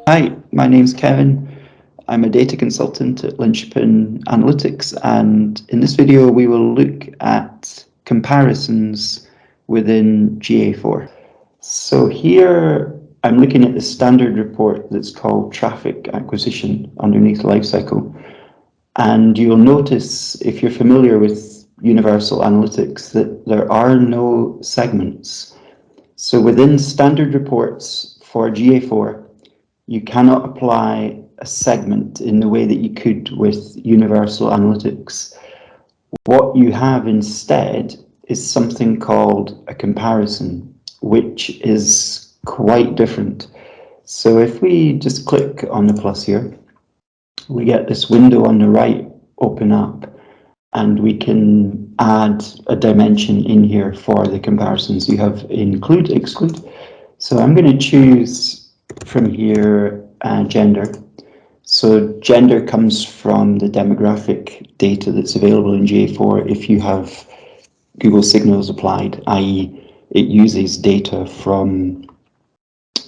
Hi, my name's Kevin. I'm a data consultant at Linchpin Analytics, and in this video we will look at comparisons within GA4. So here I'm looking at the standard report that's called traffic acquisition underneath lifecycle. And you'll notice, if you're familiar with Universal Analytics, that there are no segments. So within standard reports for GA4, you cannot apply a segment in the way that you could with Universal Analytics. What you have instead is something called a comparison, which is quite different. So if we just click on the plus here, we get this window on the right open up, and we can add a dimension in here for the comparisons. You have include, exclude. So I'm going to choose from here gender. So gender comes from the demographic data that's available in GA4 if you have Google Signals applied, i.e. it uses data from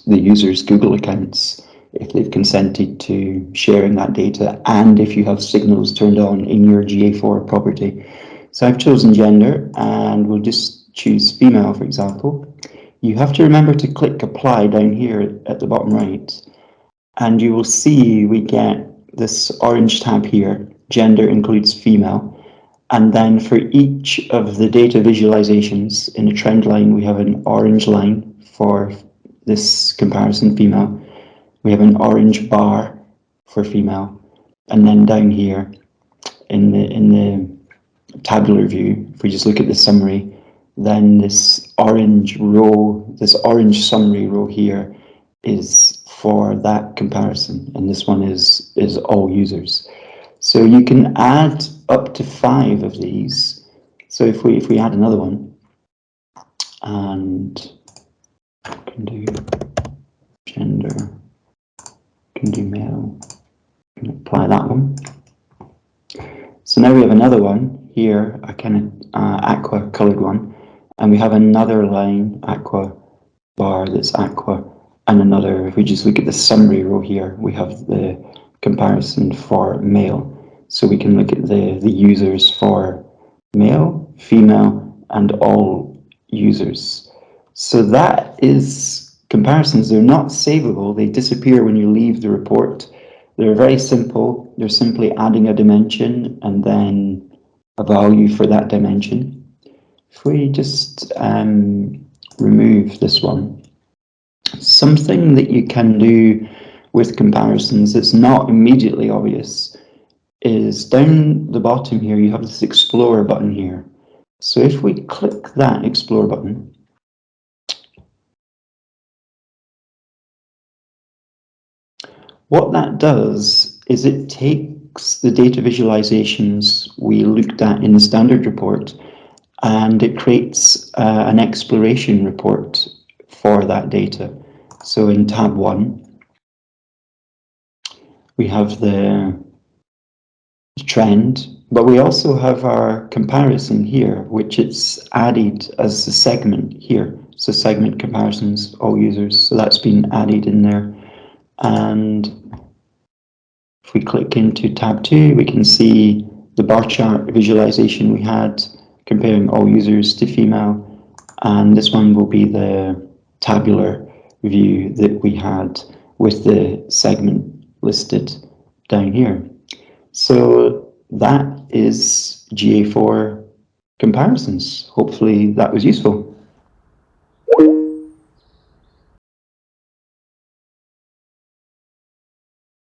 the user's Google accounts if they've consented to sharing that data, and if you have signals turned on in your GA4 property. So I've chosen gender, and we'll just choose female, for example. You have to remember to click apply down here at the bottom right, and you will see we get this orange tab here, gender includes female, and then for each of the data visualizations in a trend line, we have an orange line for this comparison female. We have an orange bar for female, and then down here in the tabular view, if we just look at the summary, then this orange row, this orange summary row here is for that comparison, and this one is all users. So you can add up to 5 of these. So if we add another one, and can do gender, can do male, can apply that one. So now we have another one here, a kind of aqua colored one, and we have another line, aqua bar, that's aqua, and another, if we just look at the summary row here, we have the comparison for male. So we can look at the users for male, female, and all users. So that is comparisons. They're not savable. They disappear when you leave the report. They're very simple. They're simply adding a dimension and then a value for that dimension. If we just remove this one, something that you can do with comparisons that's not immediately obvious is down the bottom here, you have this Explore button here. So if we click that Explore button, what that does is it takes the data visualizations we looked at in the standard report, and it creates an exploration report for that data. So in tab 1, we have the trend, but we also have our comparison here, which it's added as a segment here. So segment comparisons, all users, so that's been added in there. And if we click into tab 2, we can see the bar chart visualization we had comparing all users to female, and this one will be the tabular view that we had with the segment listed down here. So that is GA4 comparisons. Hopefully that was useful.